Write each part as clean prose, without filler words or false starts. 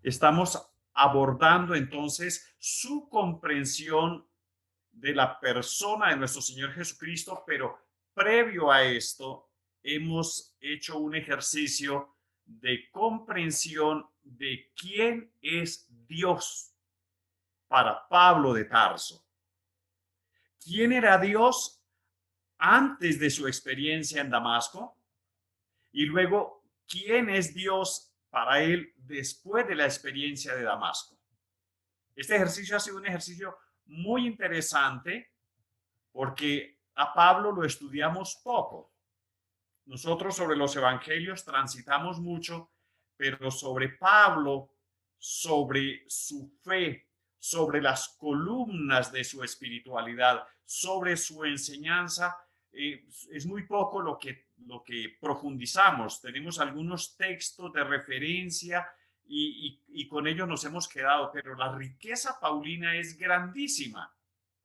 Estamos abordando entonces su comprensión de la persona de nuestro Señor Jesucristo, pero previo a esto hemos hecho un ejercicio de comprensión de quién es Dios para Pablo de Tarso. ¿Quién era Dios antes de su experiencia en Damasco? Y luego, ¿quién es Dios para él después de la experiencia de Damasco? Este ejercicio ha sido un ejercicio muy interesante porque a Pablo lo estudiamos poco. Nosotros sobre los evangelios transitamos mucho, pero sobre Pablo, sobre su fe, sobre las columnas de su espiritualidad, sobre su enseñanza, es muy poco lo que profundizamos. Tenemos algunos textos de referencia y con ellos nos hemos quedado, pero la riqueza paulina es grandísima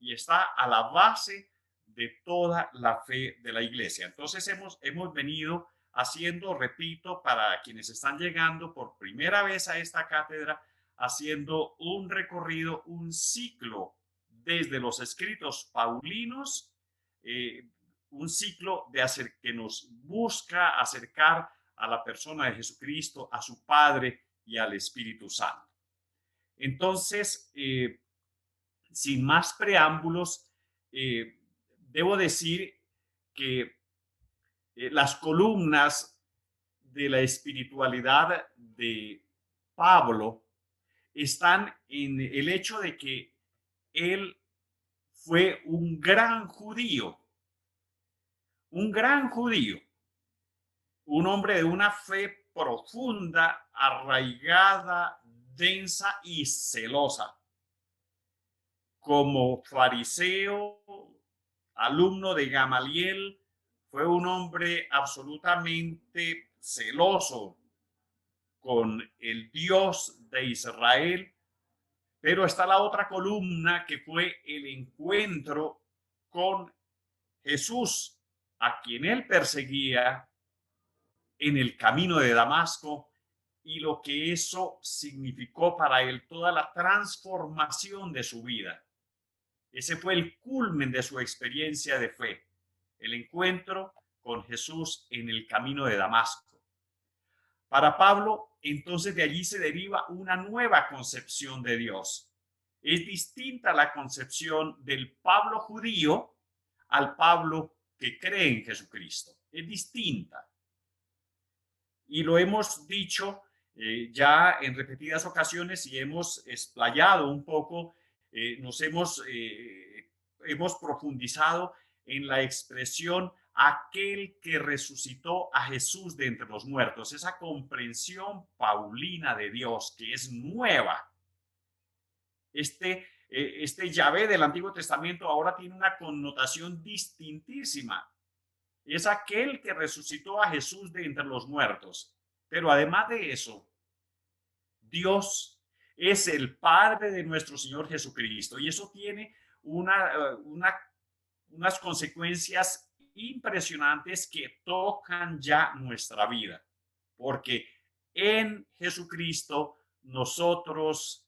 y está a la base de toda la fe de la iglesia. Entonces hemos venido haciendo, repito, para quienes están llegando por primera vez a esta cátedra, haciendo un recorrido, un ciclo desde los escritos paulinos, un ciclo que nos busca acercar a la persona de Jesucristo, a su Padre y al Espíritu Santo. Entonces, sin más preámbulos, debo decir que las columnas de la espiritualidad de Pablo están en el hecho de que él fue un gran judío, un hombre de una fe profunda, arraigada, densa y celosa. Como fariseo, alumno de Gamaliel, fue un hombre absolutamente celoso con el Dios de Israel, pero está la otra columna que fue el encuentro con Jesús, a quien él perseguía en el camino de Damasco y lo que eso significó para él, toda la transformación de su vida. Ese fue el culmen de su experiencia de fe, el encuentro con Jesús en el camino de Damasco. Para Pablo, entonces de allí se deriva una nueva concepción de Dios. Es distinta la concepción del Pablo judío al Pablo que cree en Jesucristo. Es distinta. Y lo hemos dicho ya en repetidas ocasiones y hemos explayado un poco, hemos profundizado en la expresión aquel que resucitó a Jesús de entre los muertos, esa comprensión paulina de Dios que es nueva. Este Yahvé del Antiguo Testamento ahora tiene una connotación distintísima. Es aquel que resucitó a Jesús de entre los muertos. Pero además de eso, Dios es el Padre de nuestro Señor Jesucristo. Y eso tiene unas consecuencias impresionantes que tocan ya nuestra vida. Porque en Jesucristo nosotros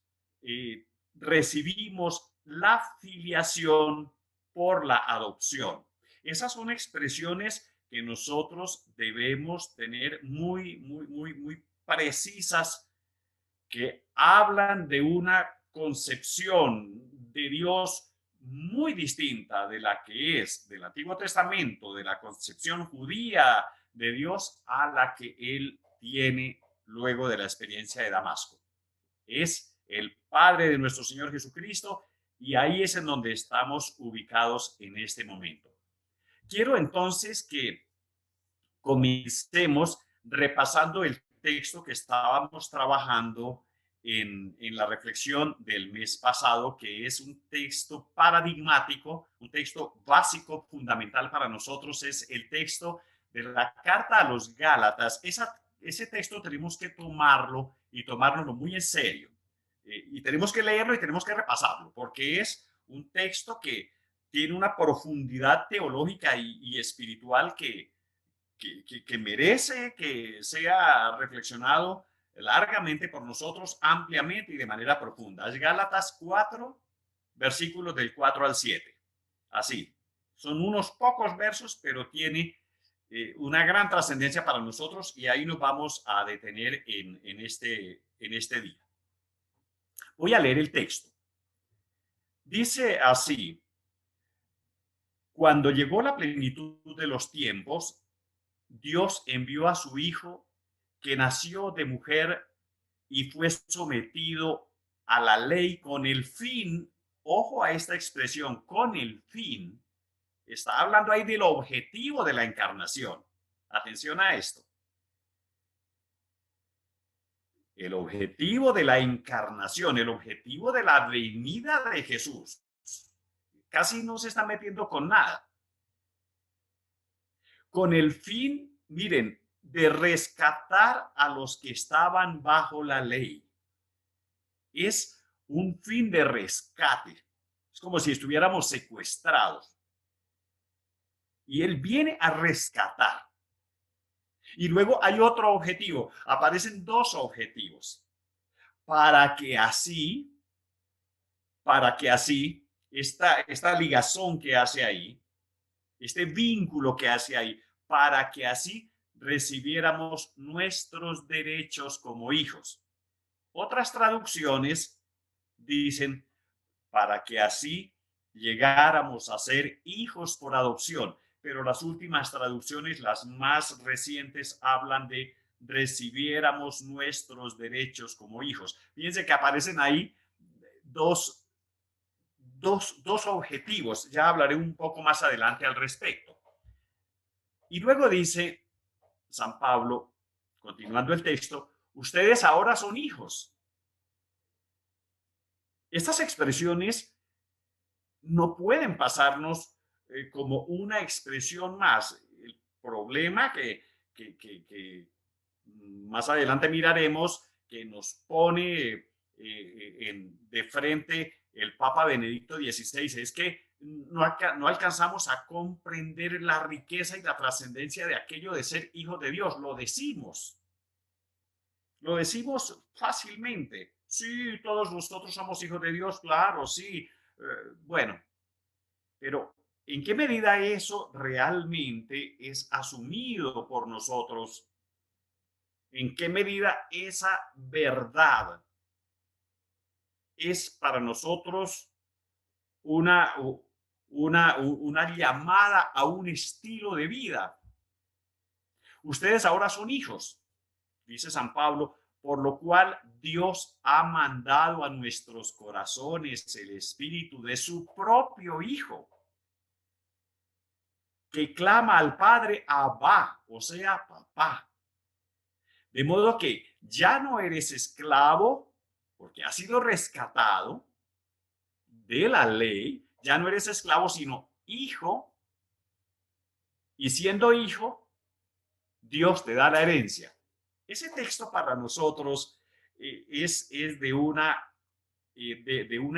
recibimos la filiación por la adopción. Esas son expresiones que nosotros debemos tener muy precisas, que hablan de una concepción de Dios muy distinta de la que es del Antiguo Testamento, de la concepción judía de Dios a la que él tiene luego de la experiencia de Damasco. Es el Padre de nuestro Señor Jesucristo y ahí es en donde estamos ubicados en este momento. Quiero entonces que comencemos repasando el texto que estábamos trabajando en la reflexión del mes pasado, que es un texto paradigmático, un texto básico, fundamental para nosotros, es el texto de la carta a los Gálatas. Ese texto tenemos que tomarlo y tomárnoslo muy en serio. Y tenemos que leerlo y tenemos que repasarlo, porque es un texto que tiene una profundidad teológica y espiritual que merece que sea reflexionado largamente por nosotros, ampliamente y de manera profunda. Es Gálatas 4, versículos del 4 al 7. Así, son unos pocos versos, pero tiene una gran trascendencia para nosotros y ahí nos vamos a detener en este día. Voy a leer el texto. Dice así: cuando llegó la plenitud de los tiempos, Dios envió a su Hijo, que nació de mujer y fue sometido a la ley con el fin, ojo a esta expresión, con el fin, está hablando ahí del objetivo de la encarnación. Atención a esto. El objetivo de la encarnación, el objetivo de la venida de Jesús, casi no se está metiendo con nada. Con el fin, miren, de rescatar a los que estaban bajo la ley. Es un fin de rescate. Es como si estuviéramos secuestrados. Y Él viene a rescatar. Y luego hay otro objetivo. Aparecen dos objetivos. Para que así, esta ligazón que hace ahí, este vínculo que hace ahí, para que así recibiéramos nuestros derechos como hijos. Otras traducciones dicen para que así llegáramos a ser hijos por adopción, pero las últimas traducciones, las más recientes, hablan de recibiéramos nuestros derechos como hijos. Fíjense que aparecen ahí dos objetivos. Ya hablaré un poco más adelante al respecto. Y luego dice San Pablo, continuando el texto, ustedes ahora son hijos. Estas expresiones no pueden pasarnos como una expresión más. El problema que más adelante miraremos, que nos pone de frente el Papa Benedicto XVI, es que no alcanzamos a comprender la riqueza y la trascendencia de aquello de ser hijos de Dios. Lo decimos fácilmente. Sí, todos nosotros somos hijos de Dios, claro, sí. Bueno, pero ¿en qué medida eso realmente es asumido por nosotros? ¿En qué medida esa verdad es para nosotros una llamada a un estilo de vida? Ustedes ahora son hijos, dice San Pablo, por lo cual Dios ha mandado a nuestros corazones el espíritu de su propio Hijo, que clama al Padre Abba, o sea, papá. De modo que ya no eres esclavo, porque has sido rescatado de la ley, ya no eres esclavo, sino hijo, y siendo hijo, Dios te da la herencia. Ese texto para nosotros es de una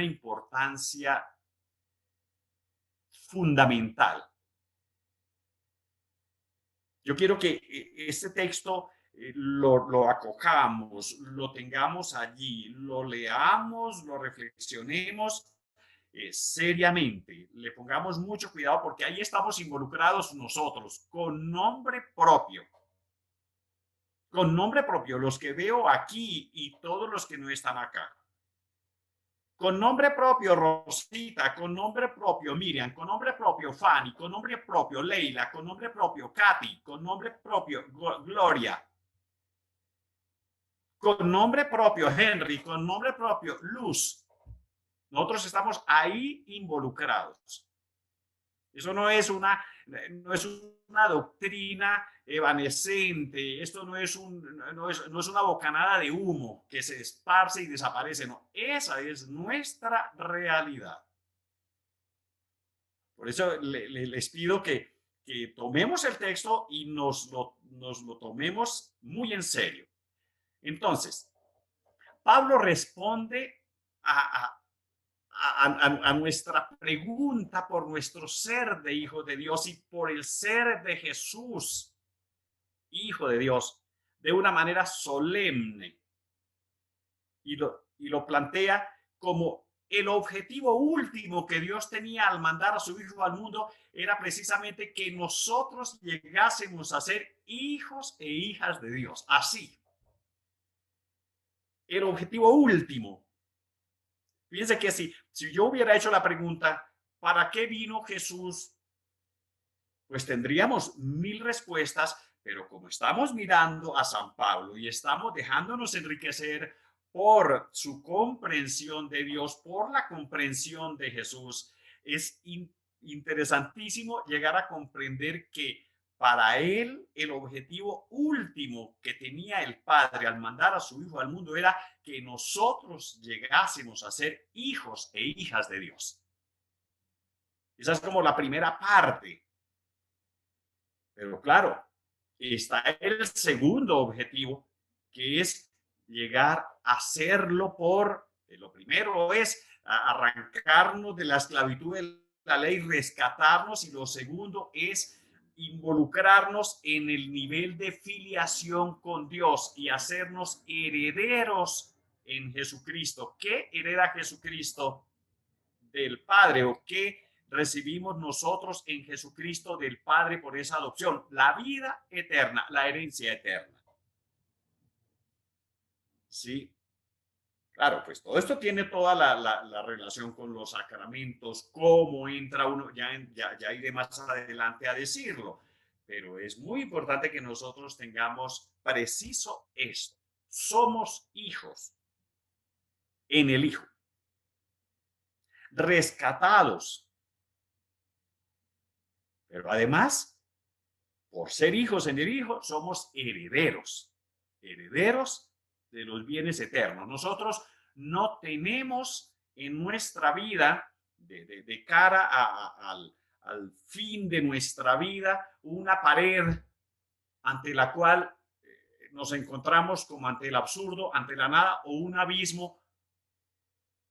importancia fundamental. Yo quiero que este texto lo acojamos, lo tengamos allí, lo leamos, lo reflexionemos seriamente, le pongamos mucho cuidado porque ahí estamos involucrados nosotros con nombre propio. Con nombre propio, los que veo aquí y todos los que no están acá. Con nombre propio Rosita, con nombre propio Miriam, con nombre propio Fanny, con nombre propio Leila, con nombre propio Katy, con nombre propio Gloria, con nombre propio Henry, con nombre propio Luz. Nosotros estamos ahí involucrados. Eso no es una doctrina evanescente, esto no es una bocanada de humo que se esparce y desaparece, no, esa es nuestra realidad. Por eso les pido que tomemos el texto y nos lo tomemos muy en serio. Entonces, Pablo responde a nuestra pregunta por nuestro ser de hijo de Dios y por el ser de Jesús, hijo de Dios, de una manera solemne. y lo plantea como el objetivo último que Dios tenía al mandar a su Hijo al mundo era precisamente que nosotros llegásemos a ser hijos e hijas de Dios. Así, el objetivo último. Fíjense que si yo hubiera hecho la pregunta, ¿para qué vino Jesús? Pues tendríamos mil respuestas, pero como estamos mirando a San Pablo y estamos dejándonos enriquecer por su comprensión de Dios, por la comprensión de Jesús, es interesantísimo llegar a comprender que para él el objetivo último que tenía el Padre al mandar a su Hijo al mundo era que nosotros llegásemos a ser hijos e hijas de Dios. Esa es como la primera parte. Pero claro, está el segundo objetivo, que es llegar a hacerlo lo primero es arrancarnos de la esclavitud de la ley, rescatarnos, y lo segundo es involucrarnos en el nivel de filiación con Dios y hacernos herederos en Jesucristo. ¿Qué hereda Jesucristo del Padre o qué recibimos nosotros en Jesucristo del Padre por esa adopción? La vida eterna, la herencia eterna. Sí, claro, pues todo esto tiene toda la relación con los sacramentos, cómo entra uno, ya iré más adelante a decirlo, pero es muy importante que nosotros tengamos preciso esto. Somos hijos en el Hijo, rescatados, pero además, por ser hijos en el Hijo, somos herederos, herederos de los bienes eternos. Nosotros no tenemos en nuestra vida, de cara al fin de nuestra vida, una pared ante la cual nos encontramos como ante el absurdo, ante la nada, o un abismo.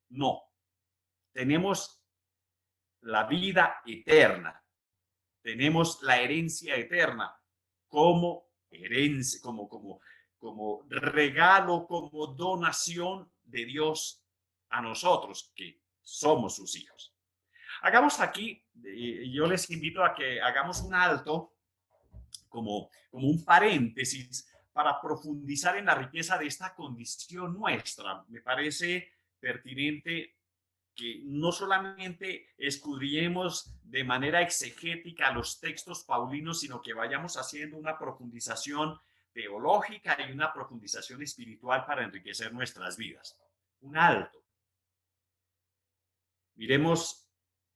No, tenemos la vida eterna, tenemos la herencia eterna como herencia, como regalo, como donación de Dios a nosotros, que somos sus hijos. Hagamos aquí, yo les invito a que hagamos un alto, como un paréntesis, para profundizar en la riqueza de esta condición nuestra. Me parece pertinente que no solamente escudriñemos de manera exegética los textos paulinos, sino que vayamos haciendo una profundización teológica y una profundización espiritual para enriquecer nuestras vidas. Un alto. Miremos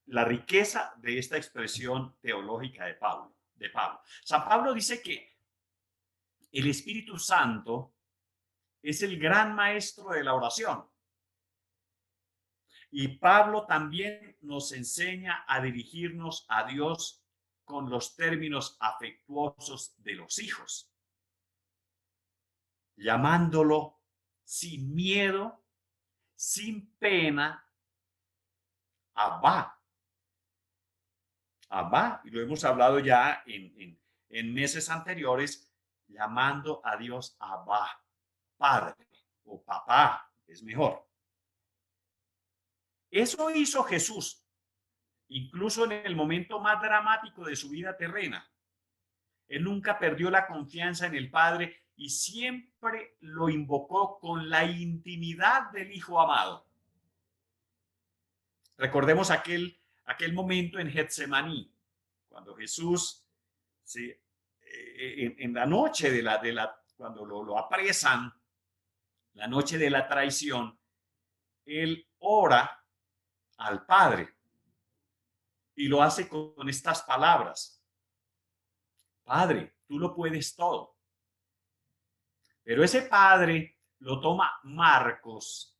la riqueza de esta expresión teológica de Pablo. San Pablo dice que el Espíritu Santo es el gran maestro de la oración. Y Pablo también nos enseña a dirigirnos a Dios con los términos afectuosos de los hijos, llamándolo sin miedo, sin pena, Abba. Abba, y lo hemos hablado ya en meses anteriores, llamando a Dios Abba, Padre, o Papá, es mejor. Eso hizo Jesús, incluso en el momento más dramático de su vida terrena. Él nunca perdió la confianza en el Padre y siempre lo invocó con la intimidad del Hijo amado. Recordemos aquel momento en Getsemaní, cuando Jesús, sí, en la noche cuando lo apresan, la noche de la traición, él ora al Padre y lo hace con estas palabras: Padre, tú lo puedes todo. Pero ese Padre lo toma Marcos,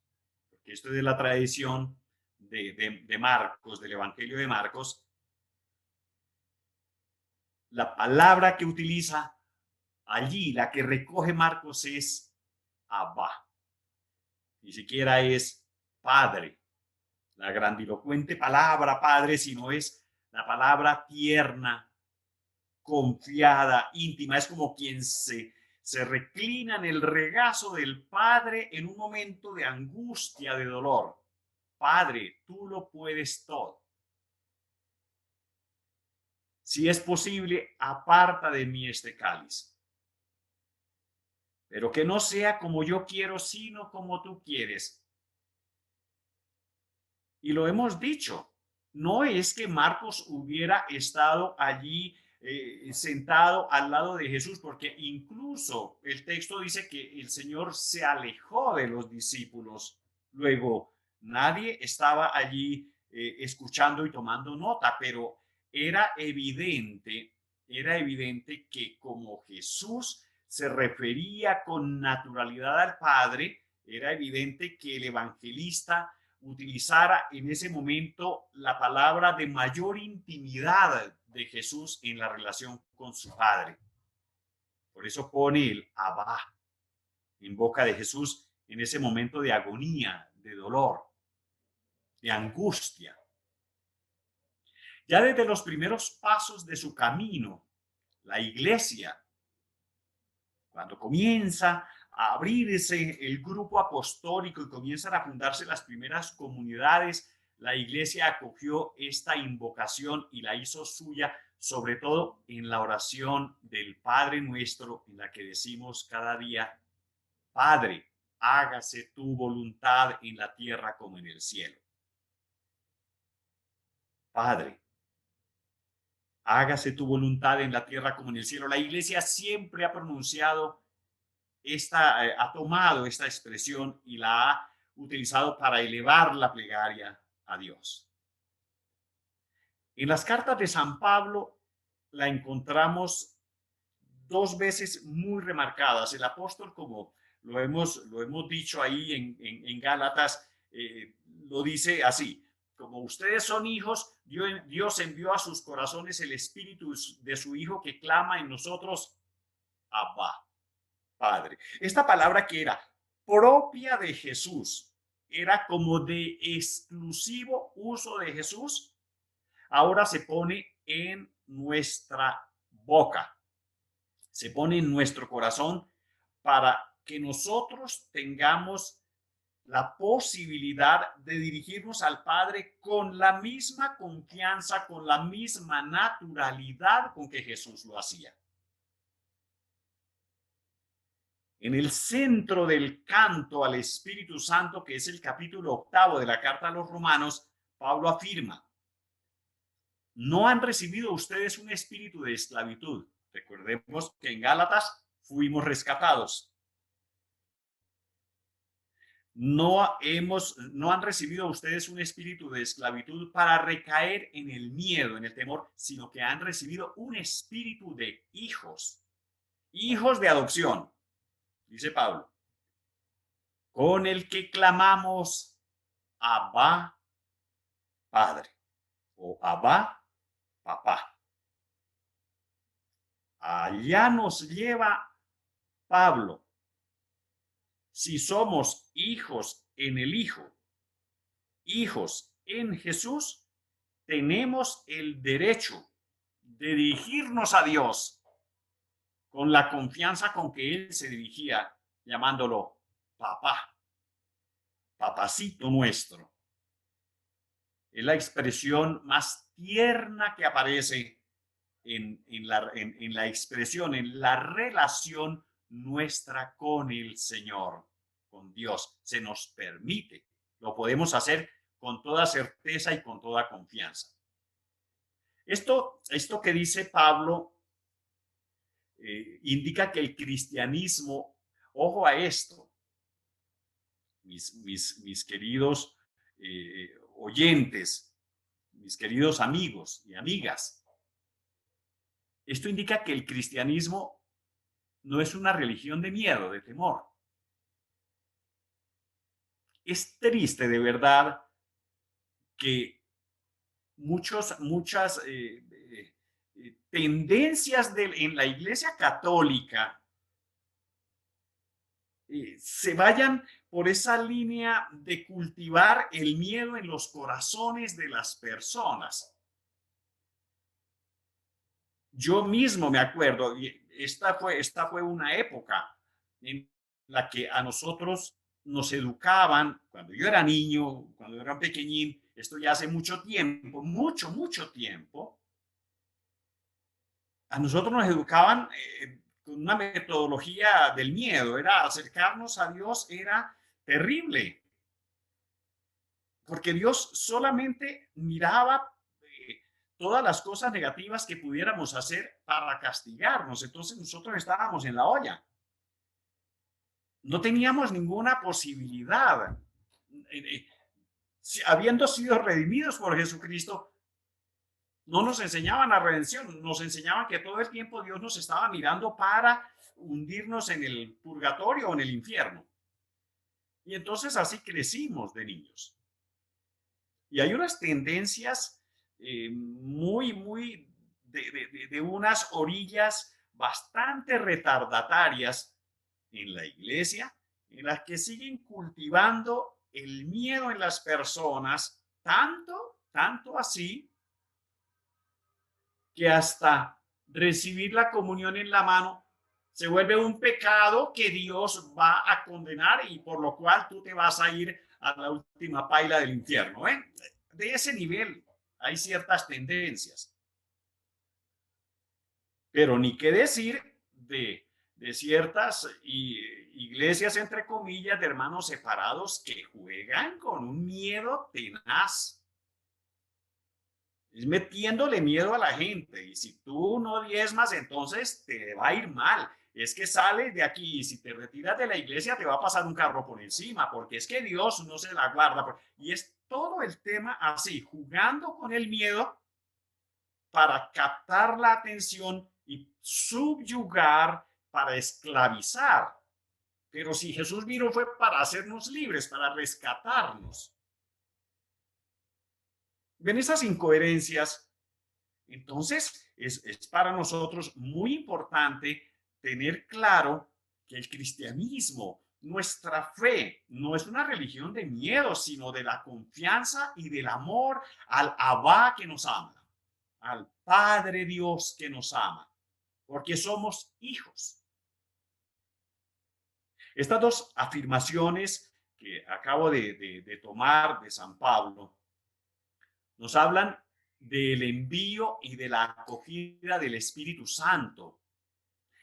porque esto es de la tradición de Marcos, del Evangelio de Marcos. La palabra que utiliza allí, la que recoge Marcos, es Abba. Ni siquiera es Padre, la grandilocuente palabra Padre, sino es la palabra tierna, confiada, íntima. Es como quien se se reclina en el regazo del Padre en un momento de angustia, de dolor. Padre, tú lo puedes todo. Si es posible, aparta de mí este cáliz. Pero que no sea como yo quiero, sino como tú quieres. Y lo hemos dicho, no es que Marcos hubiera estado allí sentado al lado de Jesús, porque incluso el texto dice que el Señor se alejó de los discípulos. Luego, nadie estaba allí escuchando y tomando nota, pero era evidente que como Jesús se refería con naturalidad al Padre, era evidente que el evangelista utilizara en ese momento la palabra de mayor intimidad de Jesús en la relación con su Padre. Por eso pone el Abba en boca de Jesús en ese momento de agonía, de dolor, de angustia. Ya desde los primeros pasos de su camino, la iglesia, cuando comienza a abrirse el grupo apostólico y comienzan a fundarse las primeras comunidades, la iglesia acogió esta invocación y la hizo suya, sobre todo en la oración del Padre Nuestro, en la que decimos cada día: Padre, hágase tu voluntad en la tierra como en el cielo. Padre, hágase tu voluntad en la tierra como en el cielo. La iglesia siempre ha pronunciado ha tomado esta expresión y la ha utilizado para elevar la plegaria a Dios. En las cartas de San Pablo la encontramos dos veces muy remarcadas. El apóstol, como lo hemos dicho ahí en Gálatas, lo dice así: como ustedes son hijos, Dios envió a sus corazones el espíritu de su Hijo que clama en nosotros, Abba, Padre. Esta palabra, que era propia de Jesús, era como de exclusivo uso de Jesús, ahora se pone en nuestra boca, se pone en nuestro corazón para que nosotros tengamos la posibilidad de dirigirnos al Padre con la misma confianza, con la misma naturalidad con que Jesús lo hacía. En el centro del canto al Espíritu Santo, que es el capítulo 8 de la carta a los Romanos, Pablo afirma: no han recibido ustedes un espíritu de esclavitud. Recordemos que en Gálatas fuimos rescatados. No han recibido ustedes un espíritu de esclavitud para recaer en el miedo, en el temor, sino que han recibido un espíritu de hijos de adopción, dice Pablo, con el que clamamos: Abba, Padre, o Abba, Papá. Allá nos lleva Pablo. Si somos hijos en el Hijo, hijos en Jesús, tenemos el derecho de dirigirnos a Dios con la confianza con que Él se dirigía, llamándolo papá, papacito nuestro. Es la expresión más tierna que aparece en la expresión, en la relación nuestra con el Señor, con Dios. Se nos permite, lo podemos hacer con toda certeza y con toda confianza. Esto que dice Pablo indica que el cristianismo, ojo a esto, mis queridos oyentes, mis queridos amigos y amigas, esto indica que el cristianismo no es una religión de miedo, de temor. Es triste, de verdad, que muchas tendencias en la Iglesia Católica se vayan por esa línea de cultivar el miedo en los corazones de las personas. Yo mismo me acuerdo, esta fue una época en la que a nosotros nos educaban, cuando yo era niño, cuando yo era pequeñín, esto ya hace mucho tiempo, mucho tiempo, a nosotros nos educaban con una metodología del miedo, era acercarnos a Dios, era terrible, porque Dios solamente miraba todas las cosas negativas que pudiéramos hacer para castigarnos. Entonces nosotros estábamos en la olla. No teníamos ninguna posibilidad. Habiendo sido redimidos por Jesucristo, no nos enseñaban la redención, nos enseñaban que todo el tiempo Dios nos estaba mirando para hundirnos en el purgatorio o en el infierno. Y entonces así crecimos de niños. Y hay unas tendencias muy de unas orillas bastante retardatarias en la iglesia, en las que siguen cultivando el miedo en las personas, tanto así, que hasta recibir la comunión en la mano se vuelve un pecado que Dios va a condenar y por lo cual tú te vas a ir a la última paila del infierno. De ese nivel hay ciertas tendencias. Pero ni qué decir de ciertas iglesias, entre comillas, de hermanos separados que juegan con un miedo tenaz. Es metiéndole miedo a la gente. Y si tú no diezmas, entonces te va a ir mal. Es que sales de aquí y si te retiras de la iglesia te va a pasar un carro por encima, porque es que Dios no se la guarda. Y es todo el tema así, jugando con el miedo para captar la atención y subyugar, para esclavizar. Pero si Jesús vino fue para hacernos libres, para rescatarnos. Ven esas incoherencias. Entonces, es para nosotros muy importante tener claro que el cristianismo, nuestra fe, no es una religión de miedo, sino de la confianza y del amor al Abba que nos ama, al Padre Dios que nos ama, porque somos hijos. Estas dos afirmaciones que acabo de tomar de San Pablo nos hablan del envío y de la acogida del Espíritu Santo.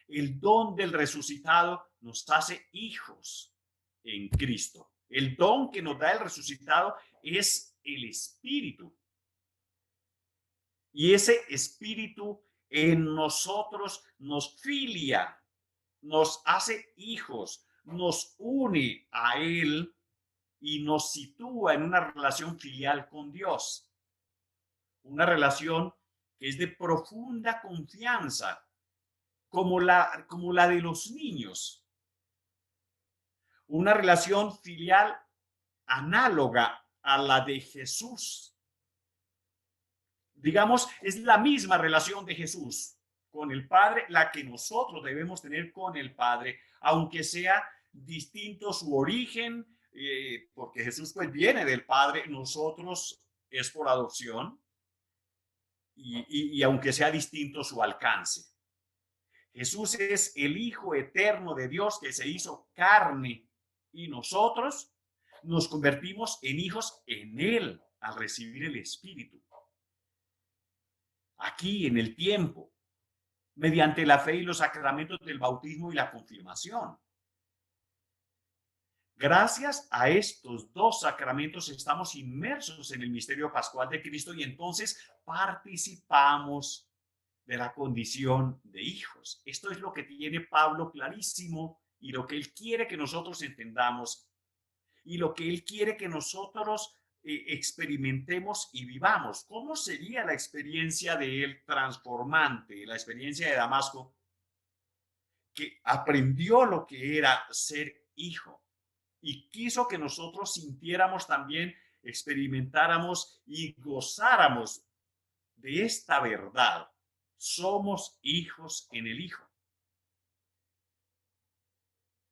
El don del resucitado nos hace hijos en Cristo. El don que nos da el resucitado es el Espíritu. Y ese Espíritu en nosotros nos filia, nos hace hijos, nos une a Él y nos sitúa en una relación filial con Dios. Una relación que es de profunda confianza, como la de los niños. Una relación filial análoga a la de Jesús. Digamos, es la misma relación de Jesús con el Padre, la que nosotros debemos tener con el Padre, aunque sea distinto su origen, porque Jesús pues viene del Padre, nosotros es por adopción, y aunque sea distinto su alcance. Jesús es el Hijo eterno de Dios que se hizo carne y nosotros nos convertimos en hijos en Él al recibir el Espíritu. Aquí en el tiempo, mediante la fe y los sacramentos del bautismo y la confirmación. Gracias a estos dos sacramentos estamos inmersos en el misterio pascual de Cristo y entonces participamos de la condición de hijos. Esto es lo que tiene Pablo clarísimo y lo que él quiere que nosotros entendamos y lo que él quiere que nosotros experimentemos y vivamos. ¿Cómo sería la experiencia de él transformante, la experiencia de Damasco, que aprendió lo que era ser hijo y quiso que nosotros sintiéramos también, experimentáramos y gozáramos de esta verdad? Somos hijos en el Hijo.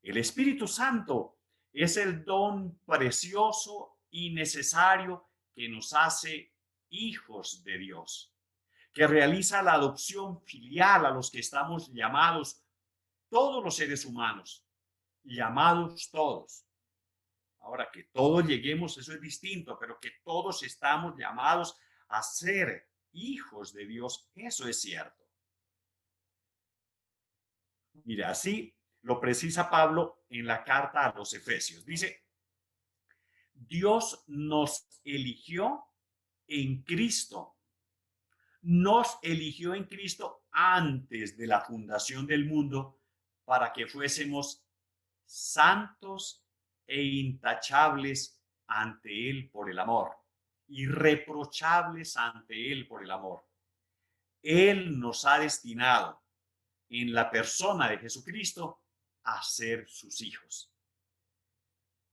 El Espíritu Santo es el don precioso y necesario que nos hace hijos de Dios, que realiza la adopción filial a los que estamos llamados, todos los seres humanos, llamados todos. Ahora, que todos lleguemos, eso es distinto, pero que todos estamos llamados a ser hijos de Dios, eso es cierto. Mira, así lo precisa Pablo en la carta a los Efesios. Dice, Dios nos eligió en Cristo. Nos eligió en Cristo antes de la fundación del mundo para que fuésemos santos e intachables ante Él por el amor, irreprochables ante Él por el amor. Él nos ha destinado en la persona de Jesucristo a ser sus hijos.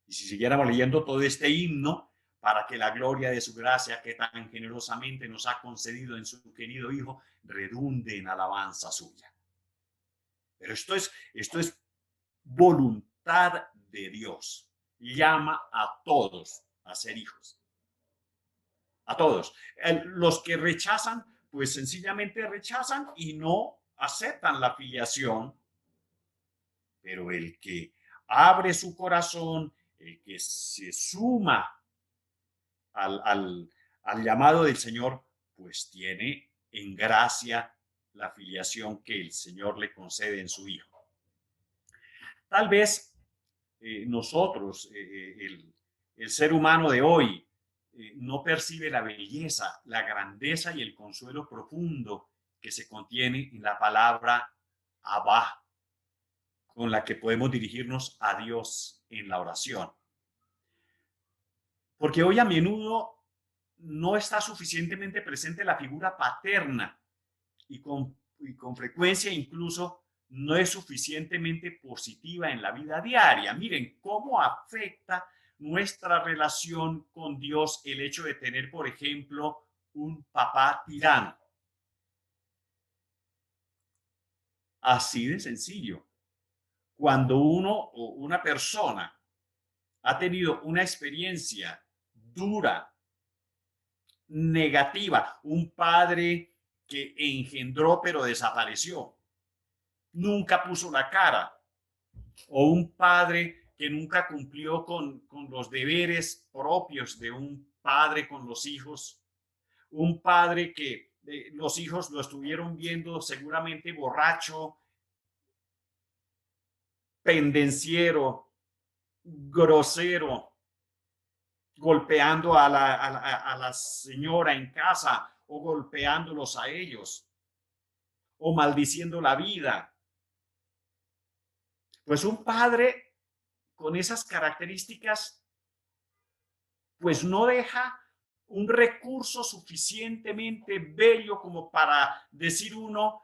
Y si siguiéramos leyendo todo este himno, para que la gloria de su gracia que tan generosamente nos ha concedido en su querido Hijo redunde en alabanza suya. Pero esto es voluntad de Dios. Llama a todos a ser hijos. A todos. Los que rechazan, pues sencillamente rechazan y no aceptan la filiación. Pero el que abre su corazón, el que se suma al llamado del Señor, pues tiene en gracia la filiación que el Señor le concede en su Hijo. Tal vez nosotros, el ser humano de hoy, no percibe la belleza, la grandeza y el consuelo profundo que se contiene en la palabra Abba, con la que podemos dirigirnos a Dios en la oración. Porque hoy a menudo no está suficientemente presente la figura paterna y con frecuencia incluso no es suficientemente positiva en la vida diaria. Miren cómo afecta nuestra relación con Dios el hecho de tener, por ejemplo, un papá tirano. Así de sencillo. Cuando uno o una persona ha tenido una experiencia dura, negativa, un padre que engendró pero desapareció, nunca puso la cara, o un padre que nunca cumplió con los deberes propios de un padre con los hijos, un padre que los hijos lo estuvieron viendo seguramente borracho, pendenciero, grosero, golpeando a la señora en casa o golpeándolos a ellos o maldiciendo la vida. Pues un padre con esas características pues no deja un recurso suficientemente bello como para decir uno,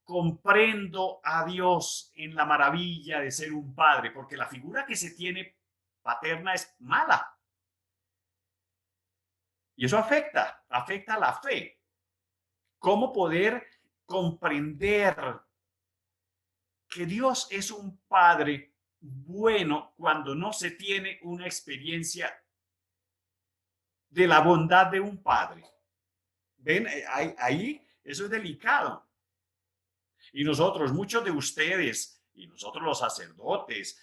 comprendo a Dios en la maravilla de ser un padre, porque la figura que se tiene paterna es mala. Y eso afecta la fe. ¿Cómo poder comprender que Dios es un Padre bueno cuando no se tiene una experiencia de la bondad de un Padre? ¿Ven? Ahí eso es delicado. Y nosotros, muchos de ustedes, y nosotros los sacerdotes,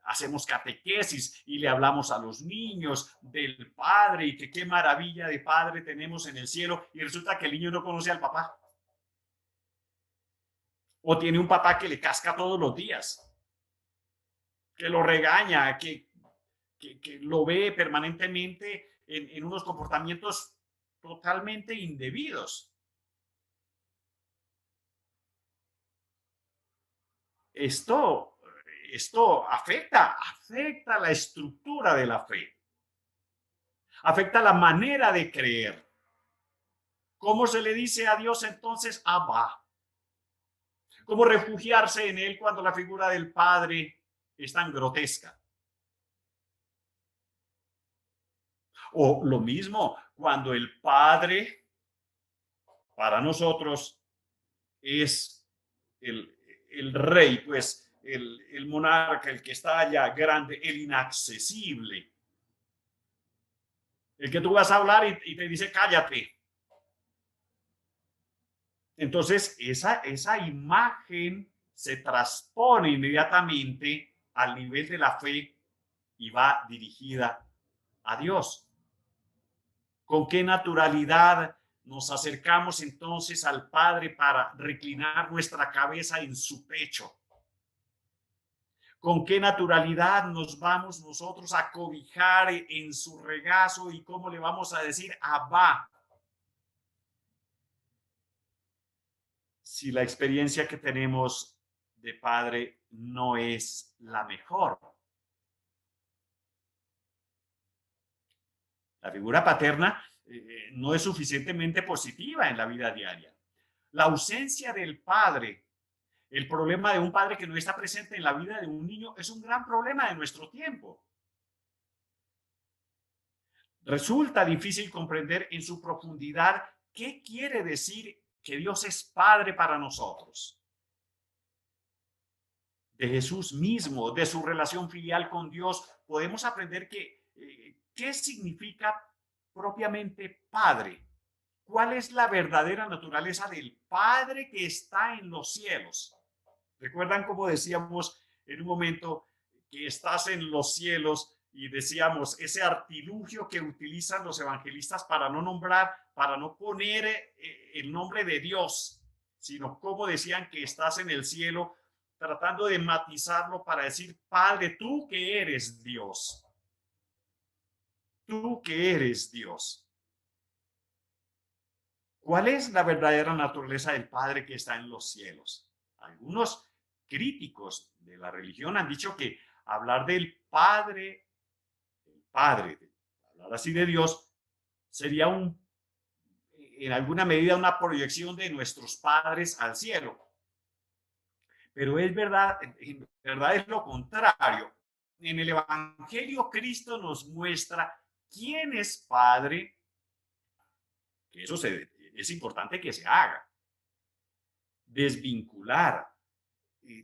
hacemos catequesis y le hablamos a los niños del Padre y que qué maravilla de Padre tenemos en el cielo, y resulta que el niño no conoce al papá. O tiene un papá que le casca todos los días, que lo regaña, que lo ve permanentemente en unos comportamientos totalmente indebidos. Esto afecta la estructura de la fe, afecta la manera de creer. ¿Cómo se le dice a Dios entonces Abba? ¿Cómo refugiarse en él cuando la figura del Padre es tan grotesca? O lo mismo, cuando el Padre para nosotros es el rey, pues el monarca, el que está allá grande, el inaccesible, el que tú vas a hablar y te dice cállate. Entonces, esa imagen se transpone inmediatamente al nivel de la fe y va dirigida a Dios. ¿Con qué naturalidad nos acercamos entonces al Padre para reclinar nuestra cabeza en su pecho? ¿Con qué naturalidad nos vamos nosotros a cobijar en su regazo y cómo le vamos a decir Abba? Si la experiencia que tenemos de padre no es la mejor. La figura paterna no es suficientemente positiva en la vida diaria. La ausencia del padre, el problema de un padre que no está presente en la vida de un niño es un gran problema de nuestro tiempo. Resulta difícil comprender en su profundidad qué quiere decir que Dios es padre para nosotros. De Jesús mismo, de su relación filial con Dios, podemos aprender qué significa propiamente Padre. ¿Cuál es la verdadera naturaleza del Padre que está en los cielos? ¿Recuerdan cómo decíamos en un momento que estás en los cielos y decíamos ese artilugio que utilizan los evangelistas para no nombrar, para no poner el nombre de Dios, sino como decían que estás en el cielo, tratando de matizarlo para decir, Padre, tú que eres Dios, tú que eres Dios. ¿Cuál es la verdadera naturaleza del Padre que está en los cielos? Algunos críticos de la religión han dicho que hablar del Padre, hablar así de Dios, sería en alguna medida una proyección de nuestros padres al cielo. Pero es verdad, en verdad es lo contrario. En el Evangelio Cristo nos muestra quién es Padre, que eso es importante que se haga. Desvincular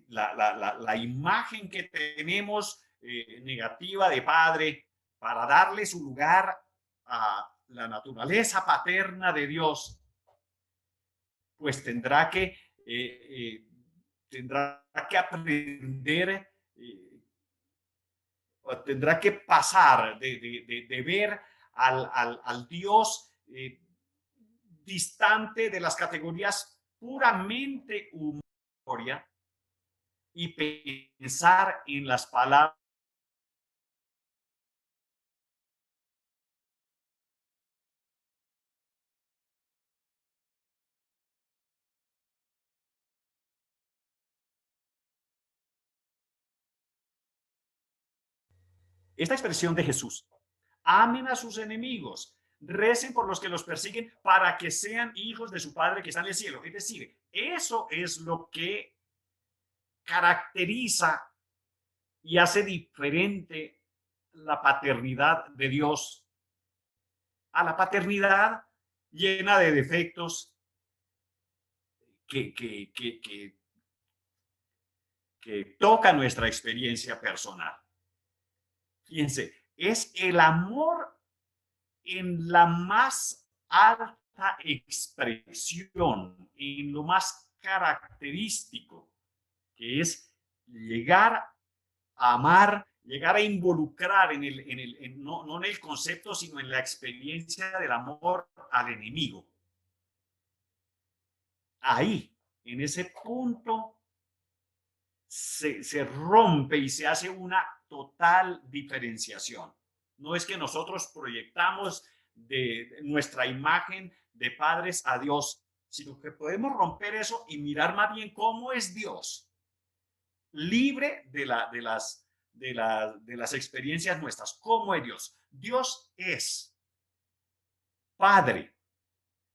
la imagen que tenemos negativa de Padre para darle su lugar a la naturaleza paterna de Dios, pues tendrá que aprender, tendrá que pasar de ver al Dios distante de las categorías puramente humanas y pensar en las palabras. Esta expresión de Jesús, amen a sus enemigos, recen por los que los persiguen para que sean hijos de su Padre que está en el cielo. Es decir, eso es lo que caracteriza y hace diferente la paternidad de Dios a la paternidad llena de defectos que, que, que, que, que toca nuestra experiencia personal. Fíjense, es el amor en la más alta expresión, en lo más característico, que es llegar a amar, llegar a involucrar no en el concepto, sino en la experiencia del amor al enemigo. Ahí, en ese punto, se rompe y se hace una total diferenciación. No es que nosotros proyectamos de nuestra imagen de padres a Dios, sino que podemos romper eso y mirar más bien cómo es Dios, libre de las experiencias nuestras. ¿Cómo es Dios? Dios es Padre,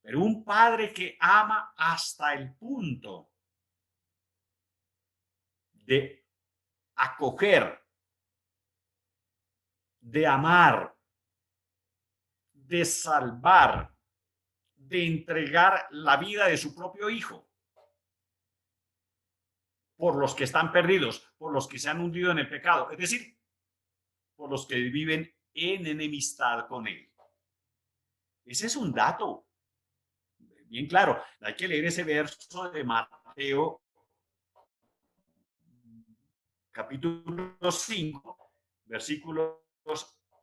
pero un Padre que ama hasta el punto de acoger, de amar, de salvar, de entregar la vida de su propio hijo por los que están perdidos, por los que se han hundido en el pecado, es decir, por los que viven en enemistad con él. Ese es un dato bien claro. Hay que leer ese verso de Mateo, capítulo 5, versículos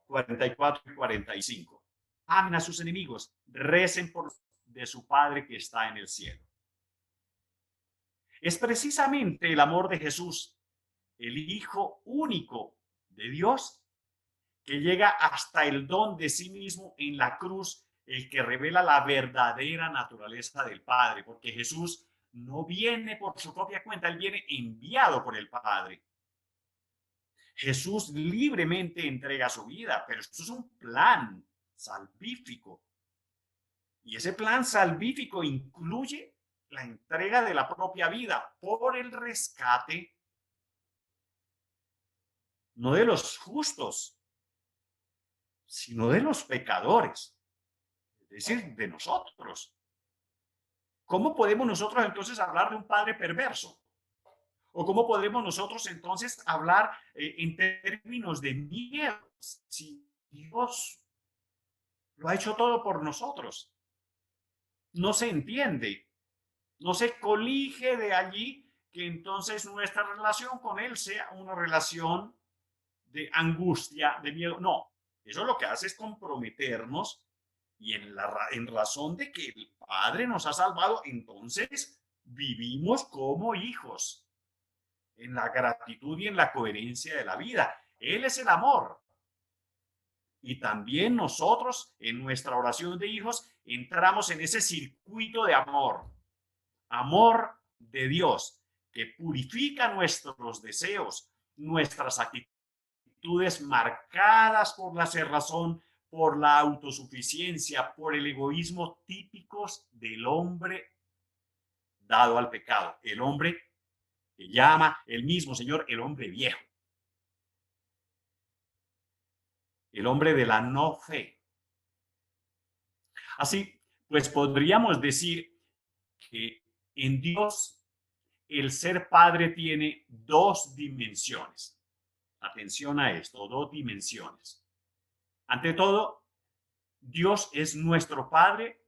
44 y 45. Amen a sus enemigos, recen por de su Padre que está en el cielo. Es precisamente el amor de Jesús, el Hijo único de Dios, que llega hasta el don de sí mismo en la cruz, el que revela la verdadera naturaleza del Padre, porque Jesús no viene por su propia cuenta, él viene enviado por el Padre. Jesús libremente entrega su vida, pero esto es un plan salvífico. Y ese plan salvífico incluye la entrega de la propia vida por el rescate, no de los justos, sino de los pecadores, es decir, de nosotros. ¿Cómo podemos nosotros entonces hablar de un padre perverso? ¿O cómo podemos nosotros entonces hablar en términos de miedo si Dios lo ha hecho todo por nosotros? No se entiende, no se colige de allí que entonces nuestra relación con Él sea una relación de angustia, de miedo. No, eso lo que hace es comprometernos y en razón de que el Padre nos ha salvado, entonces vivimos como hijos, en la gratitud y en la coherencia de la vida. Él es el amor. Y también nosotros, en nuestra oración de hijos, entramos en ese circuito de amor. Amor de Dios, que purifica nuestros deseos, nuestras actitudes marcadas por la cerrazón, por la autosuficiencia, por el egoísmo típicos del hombre dado al pecado. El hombre que llama el mismo Señor el hombre viejo, el hombre de la no fe. Así, pues podríamos decir que en Dios el ser padre tiene dos dimensiones. Atención a esto, dos dimensiones. Ante todo, Dios es nuestro Padre,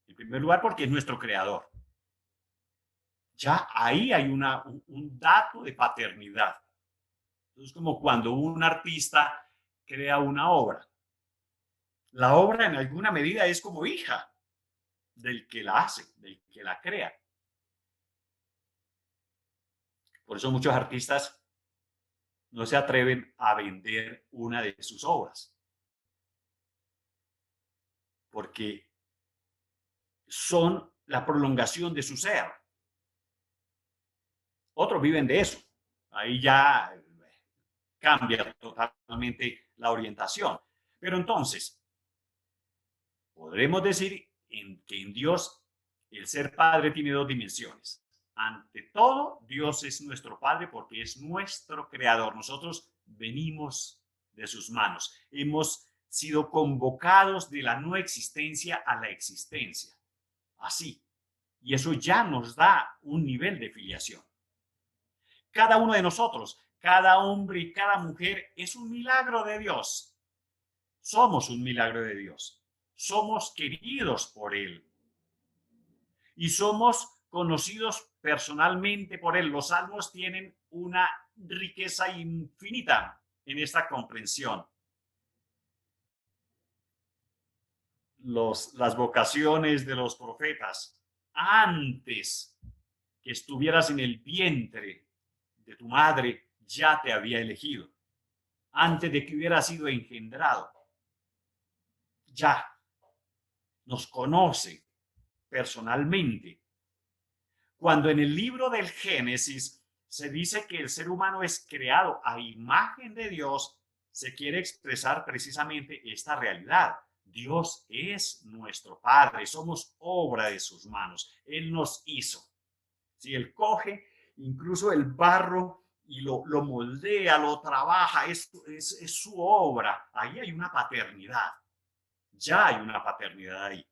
en primer lugar, porque es nuestro creador. Ya ahí hay un dato de paternidad. Es como cuando un artista crea una obra. La obra en alguna medida es como hija del que la hace, del que la crea. Por eso muchos artistas no se atreven a vender una de sus obras, porque son la prolongación de su ser. Otros viven de eso. Ahí ya cambia totalmente la orientación. Pero entonces, podremos decir que en Dios el ser padre tiene dos dimensiones. Ante todo, Dios es nuestro Padre porque es nuestro creador. Nosotros venimos de sus manos. Hemos sido convocados de la no existencia a la existencia. Así. Y eso ya nos da un nivel de filiación. Cada uno de nosotros, cada hombre y cada mujer es un milagro de Dios. Somos un milagro de Dios. Somos queridos por Él. Y somos conocidos personalmente por Él. Los salmos tienen una riqueza infinita en esta comprensión. Las vocaciones de los profetas, antes que estuvieras en el vientre de tu madre, ya te había elegido. Antes de que hubiera sido engendrado, ya nos conoce personalmente. Cuando en el libro del Génesis se dice que el ser humano es creado a imagen de Dios, se quiere expresar precisamente esta realidad. Dios es nuestro Padre, somos obra de sus manos. Él nos hizo. Si Él coge incluso el barro y lo moldea, lo trabaja, es su obra. Ahí hay una paternidad. Ya hay una paternidad ahí.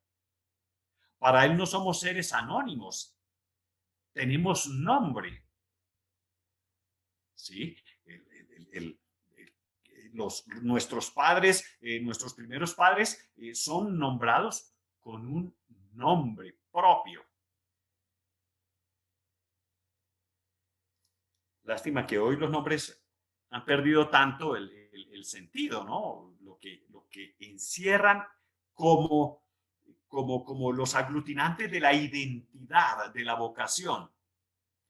Para Él no somos seres anónimos. Tenemos nombre. ¿Sí? Nuestros padres, nuestros primeros padres son nombrados con un nombre propio. Lástima que hoy los nombres han perdido tanto el sentido, ¿no? Lo que encierran como, como los aglutinantes de la identidad, de la vocación.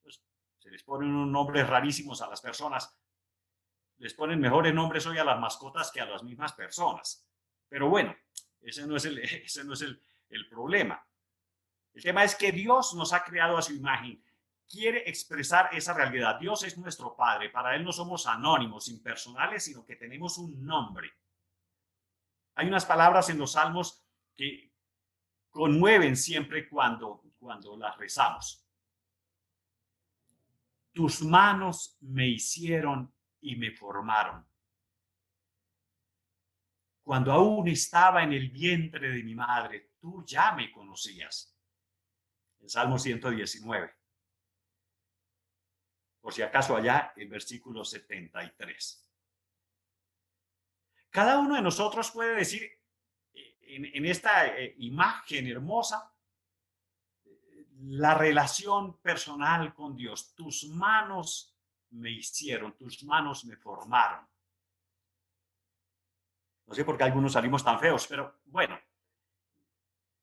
Pues, se les ponen unos nombres rarísimos a las personas. Les ponen mejores nombres hoy a las mascotas que a las mismas personas. Pero bueno, ese no es ese no es el problema. El tema es que Dios nos ha creado a su imagen, quiere expresar esa realidad. Dios es nuestro Padre. Para Él no somos anónimos, impersonales, sino que tenemos un nombre. Hay unas palabras en los salmos que conmueven siempre cuando las rezamos. Tus manos me hicieron y me formaron. Cuando aún estaba en el vientre de mi madre, tú ya me conocías. El Salmo 119. Por si acaso allá, el versículo 73. Cada uno de nosotros puede decir en esta imagen hermosa la relación personal con Dios. Tus manos me hicieron, tus manos me formaron. No sé por qué algunos salimos tan feos, pero bueno,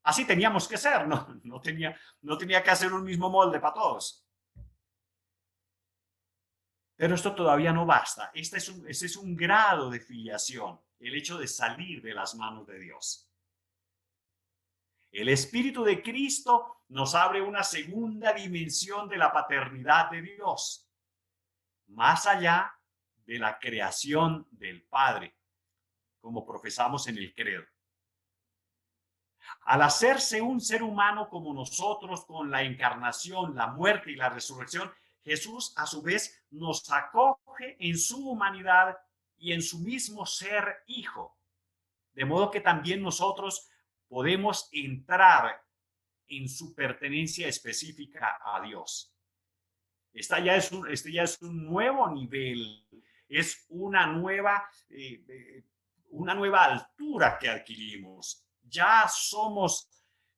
así teníamos que ser, no tenía que hacer un mismo molde para todos. Pero esto todavía no basta. Este es un grado de filiación, el hecho de salir de las manos de Dios. El Espíritu de Cristo nos abre una segunda dimensión de la paternidad de Dios, más allá de la creación del Padre, como profesamos en el credo. Al hacerse un ser humano como nosotros, con la encarnación, la muerte y la resurrección, Jesús a su vez nos acoge en su humanidad y en su mismo ser hijo. De modo que también nosotros podemos entrar en su pertenencia específica a Dios. Este ya es un nuevo nivel, es una nueva altura que adquirimos. Ya somos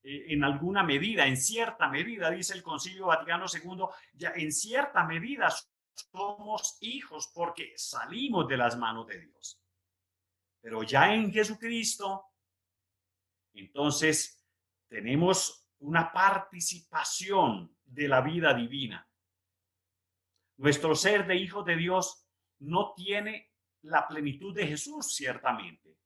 en alguna medida, en cierta medida, dice el Concilio Vaticano II, ya en cierta medida somos hijos porque salimos de las manos de Dios. Pero ya en Jesucristo, entonces tenemos una participación de la vida divina. Nuestro ser de hijos de Dios no tiene la plenitud de Jesús, ciertamente.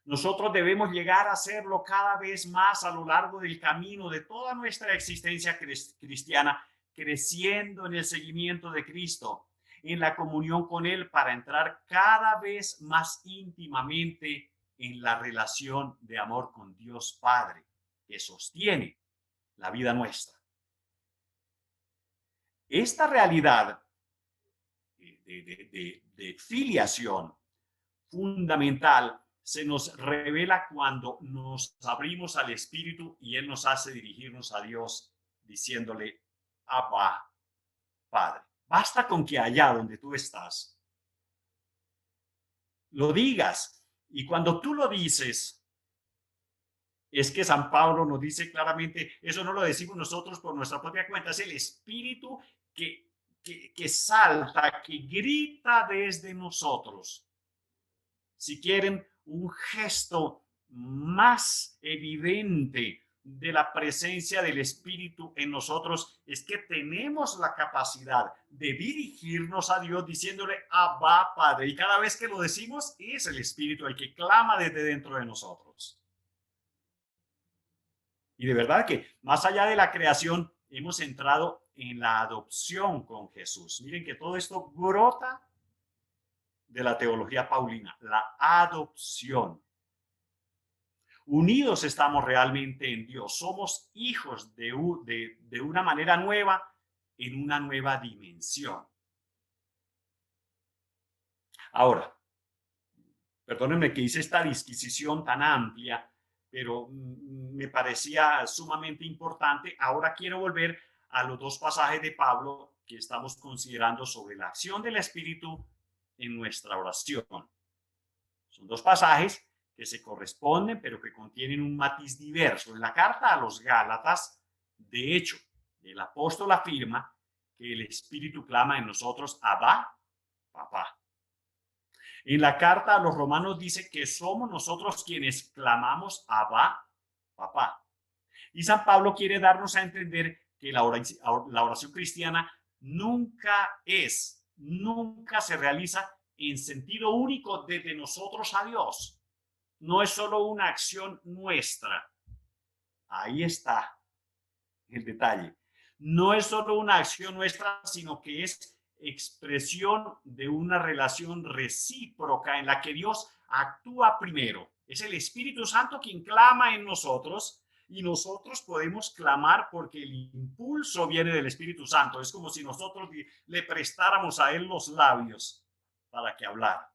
Nosotros debemos llegar a serlo cada vez más a lo largo del camino de toda nuestra existencia cristiana, creciendo en el seguimiento de Cristo, en la comunión con Él, para entrar cada vez más íntimamente en la relación de amor con Dios Padre, que sostiene la vida nuestra. Esta realidad de filiación fundamental se nos revela cuando nos abrimos al Espíritu y Él nos hace dirigirnos a Dios diciéndole, Abba, Padre. Basta con que allá donde tú estás lo digas. Y cuando tú lo dices, es que San Pablo nos dice claramente, eso no lo decimos nosotros por nuestra propia cuenta, es el Espíritu que salta, que grita desde nosotros. Si quieren un gesto más evidente de la presencia del Espíritu en nosotros, es que tenemos la capacidad de dirigirnos a Dios diciéndole Abba, Padre. Y cada vez que lo decimos, es el Espíritu el que clama desde dentro de nosotros. Y de verdad que más allá de la creación, hemos entrado en la adopción con Jesús. Miren que todo esto brota de la teología paulina, la adopción. Unidos estamos realmente en Dios, somos hijos de una manera nueva, en una nueva dimensión. Ahora, perdónenme que hice esta disquisición tan amplia, pero me parecía sumamente importante. Ahora quiero volver a los dos pasajes de Pablo que estamos considerando sobre la acción del Espíritu en nuestra oración. Son dos pasajes que se corresponden, pero que contienen un matiz diverso. En la carta a los Gálatas, de hecho, el apóstol afirma que el Espíritu clama en nosotros, Abba, papá. En la carta a los Romanos dice que somos nosotros quienes clamamos, Abba, papá. Y San Pablo quiere darnos a entender que la oración cristiana nunca se realiza en sentido único desde nosotros a Dios. No es solo una acción nuestra. Ahí está el detalle. No es solo una acción nuestra, sino que es expresión de una relación recíproca en la que Dios actúa primero. Es el Espíritu Santo quien clama en nosotros y nosotros podemos clamar porque el impulso viene del Espíritu Santo. Es como si nosotros le prestáramos a él los labios para que hablara.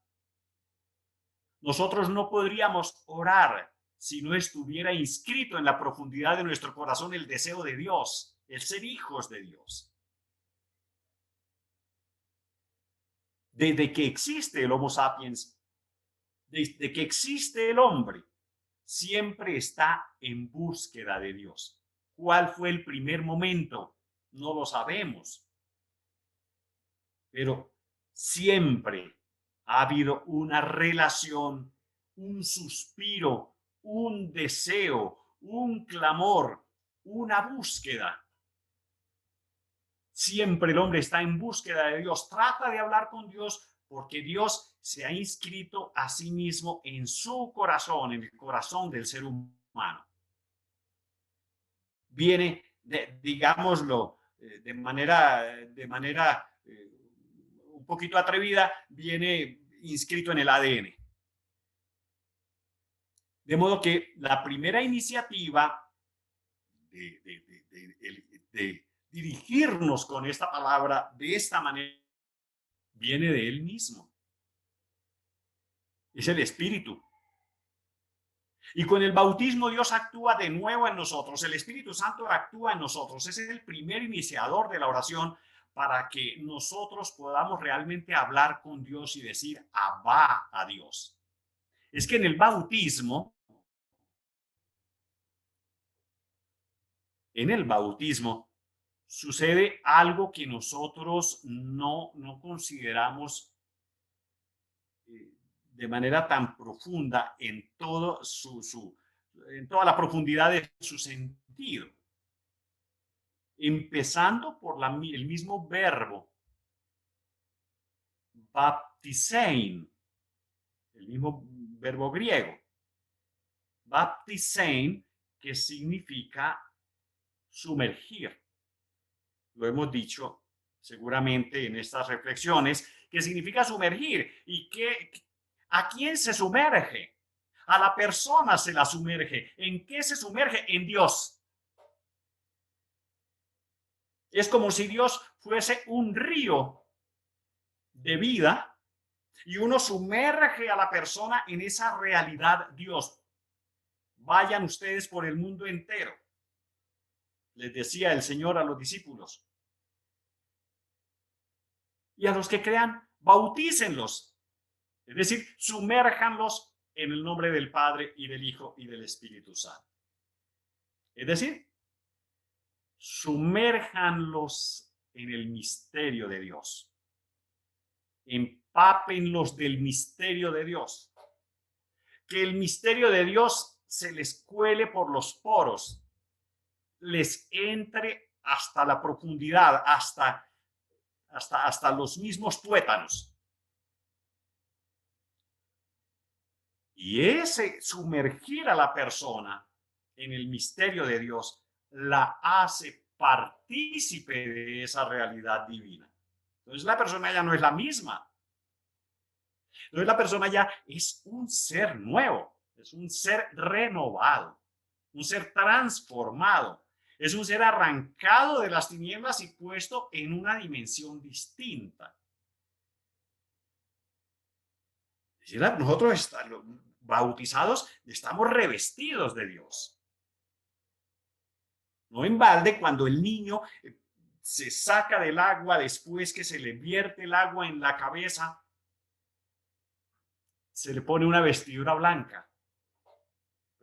Nosotros no podríamos orar si no estuviera inscrito en la profundidad de nuestro corazón el deseo de Dios, el ser hijos de Dios. Desde que existe el Homo sapiens, desde que existe el hombre, siempre está en búsqueda de Dios. ¿Cuál fue el primer momento? No lo sabemos. Pero siempre ha habido una relación, un suspiro, un deseo, un clamor, una búsqueda. Siempre el hombre está en búsqueda de Dios, trata de hablar con Dios porque Dios se ha inscrito a sí mismo en su corazón, en el corazón del ser humano. Viene, digámoslo, de manera un poquito atrevida, viene inscrito en el ADN. De modo que la primera iniciativa de dirigirnos con esta palabra de esta manera viene de él mismo. Es el Espíritu. Y con el bautismo Dios actúa de nuevo en nosotros. El Espíritu Santo actúa en nosotros. Ese es el primer iniciador de la oración para que nosotros podamos realmente hablar con Dios y decir Abba a Dios. Es que en el bautismo sucede algo que nosotros no consideramos de manera tan profunda en toda la profundidad de su sentido. Empezando por el mismo verbo, baptisein, el mismo verbo griego, baptisein, que significa sumergir. Lo hemos dicho seguramente en estas reflexiones, que significa sumergir. ¿Y a quién se sumerge? A la persona se la sumerge. ¿En qué se sumerge? En Dios. Es como si Dios fuese un río de vida y uno sumerge a la persona en esa realidad Dios. Vayan ustedes por el mundo entero, les decía el Señor a los discípulos. Y a los que crean, bautícenlos. Es decir, sumérjanlos en el nombre del Padre y del Hijo y del Espíritu Santo. Es decir, sumérjanlos en el misterio de Dios. Empápenlos del misterio de Dios. Que el misterio de Dios se les cuele por los poros, les entre hasta la profundidad, hasta los mismos tuétanos. Y ese sumergir a la persona en el misterio de Dios la hace partícipe de esa realidad divina. Entonces la persona ya no es la misma. Entonces la persona ya es un ser nuevo, es un ser renovado, un ser transformado, es un ser arrancado de las tinieblas y puesto en una dimensión distinta. Es decir, nosotros bautizados estamos revestidos de Dios. No en balde, cuando el niño se saca del agua después que se le vierte el agua en la cabeza, se le pone una vestidura blanca.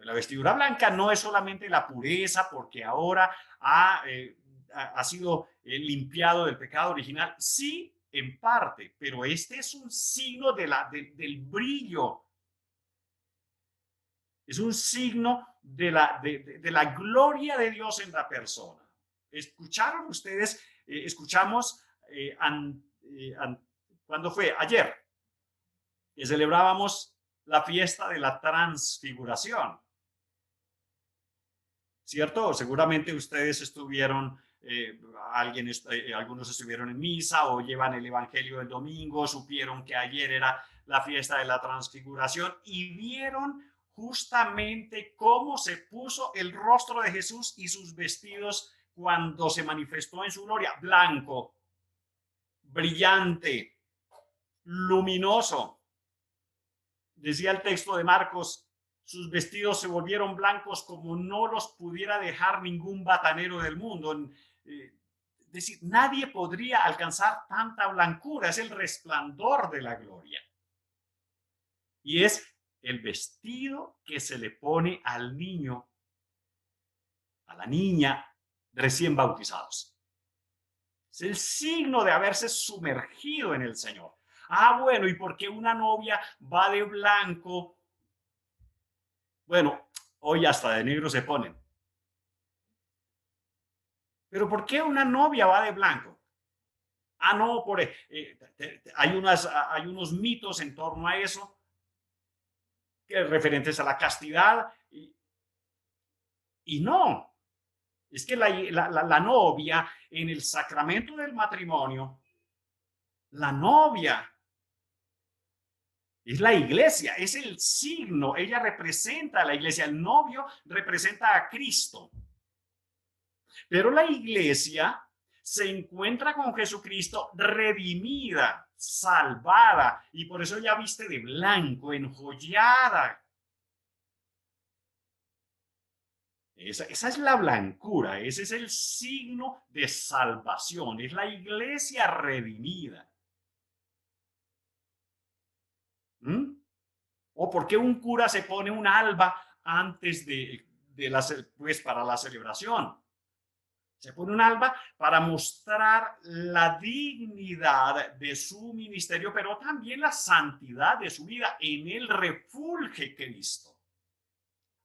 La vestidura blanca no es solamente la pureza, porque ahora ha sido limpiado del pecado original. Sí, en parte, pero este es un signo del brillo, es un signo de la gloria de Dios en la persona. ¿Escucharon ustedes? Escuchamos cuando fue ayer, que celebrábamos la fiesta de la transfiguración. ¿Cierto? Seguramente ustedes estuvieron, algunos estuvieron en misa o llevan el Evangelio del domingo, supieron que ayer era la fiesta de la transfiguración y vieron justamente cómo se puso el rostro de Jesús y sus vestidos cuando se manifestó en su gloria, blanco, brillante, luminoso. Decía el texto de Marcos, sus vestidos se volvieron blancos como no los pudiera dejar ningún batanero del mundo. Es decir, nadie podría alcanzar tanta blancura, es el resplandor de la gloria. Y es el vestido que se le pone al niño, a la niña recién bautizados. Es el signo de haberse sumergido en el Señor. Ah, bueno, ¿y por qué una novia va de blanco? Bueno, hoy hasta de negro se ponen. Pero ¿por qué una novia va de blanco? Ah, no, hay unos mitos en torno a eso, referentes a la castidad, y no, es que la novia en el sacramento del matrimonio, la novia es la iglesia, es el signo, ella representa a la iglesia, el novio representa a Cristo. Pero la iglesia se encuentra con Jesucristo redimida, salvada, y por eso ya viste de blanco, enjollada. Esa es la blancura, ese es el signo de salvación, es la iglesia redimida. ¿Mm? ¿O por qué un cura se pone un alba antes pues para la celebración? Se pone un alba para mostrar la dignidad de su ministerio, pero también la santidad de su vida. En él refulge Cristo.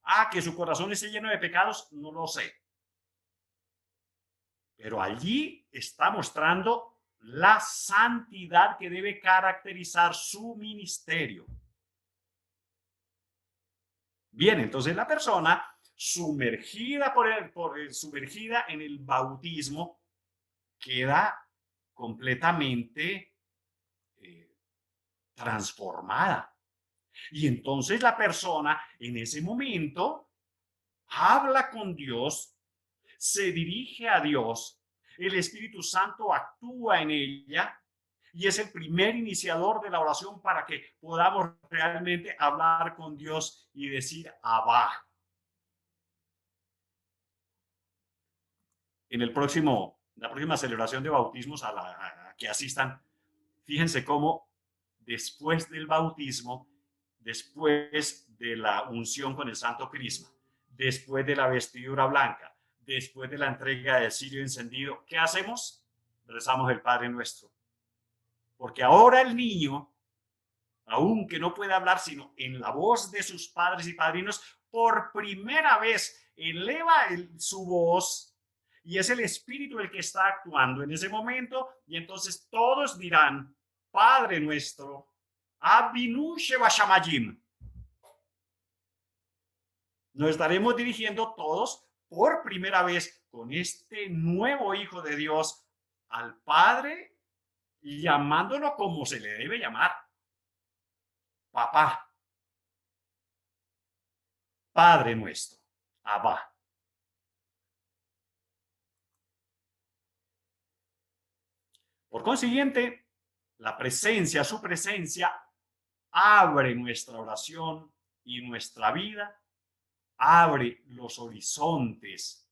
Ah, que su corazón esté lleno de pecados, no lo sé. Pero allí está mostrando la santidad que debe caracterizar su ministerio. Bien, entonces la persona sumergida sumergida en el bautismo queda completamente transformada. Y entonces la persona en ese momento habla con Dios, se dirige a Dios, el Espíritu Santo actúa en ella y es el primer iniciador de la oración para que podamos realmente hablar con Dios y decir Abba. En la próxima celebración de bautismos a que asistan, fíjense cómo después del bautismo, después de la unción con el Santo Crisma, después de la vestidura blanca, después de la entrega del cirio encendido, ¿qué hacemos? Rezamos el Padre Nuestro. Porque ahora el niño, aunque no puede hablar sino en la voz de sus padres y padrinos, por primera vez eleva su voz y es el Espíritu el que está actuando en ese momento y entonces todos dirán, Padre Nuestro, Abinu Shevashamayim. Nos estaremos dirigiendo todos por primera vez con este nuevo Hijo de Dios al Padre y llamándolo como se le debe llamar. Papá. Padre nuestro. Abba. Por consiguiente, su presencia, abre nuestra oración y nuestra vida, abre los horizontes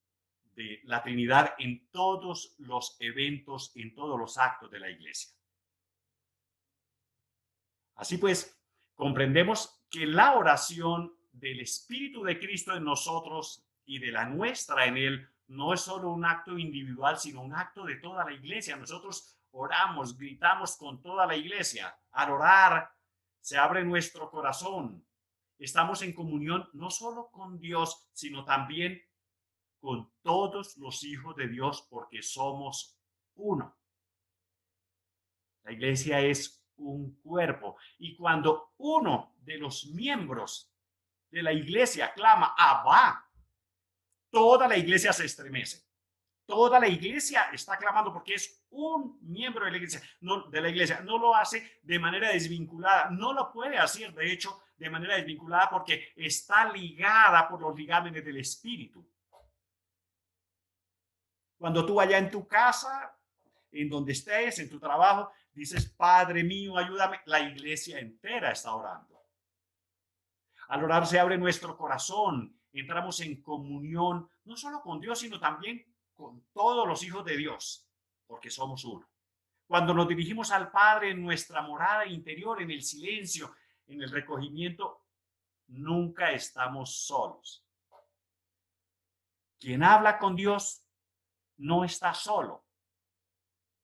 de la Trinidad en todos los eventos, en todos los actos de la Iglesia. Así pues, comprendemos que la oración del Espíritu de Cristo en nosotros y de la nuestra en Él no es solo un acto individual, sino un acto de toda la iglesia. Nosotros oramos, gritamos con toda la iglesia. Al orar se abre nuestro corazón. Estamos en comunión no solo con Dios, sino también con todos los hijos de Dios, porque somos uno. La iglesia es un cuerpo. Y cuando uno de los miembros de la iglesia clama Abba, toda la iglesia se estremece. Toda la iglesia está clamando porque es un miembro de la iglesia. No lo hace de manera desvinculada. No lo puede hacer, de hecho, de manera desvinculada porque está ligada por los ligámenes del Espíritu. Cuando tú allá en tu casa, en donde estés, en tu trabajo, dices, Padre mío, ayúdame, la iglesia entera está orando. Al orar se abre nuestro corazón, entramos en comunión, no solo con Dios, sino también con todos los hijos de Dios, porque somos uno. Cuando nos dirigimos al Padre en nuestra morada interior, en el silencio, en el recogimiento, nunca estamos solos. Quien habla con Dios no está solo.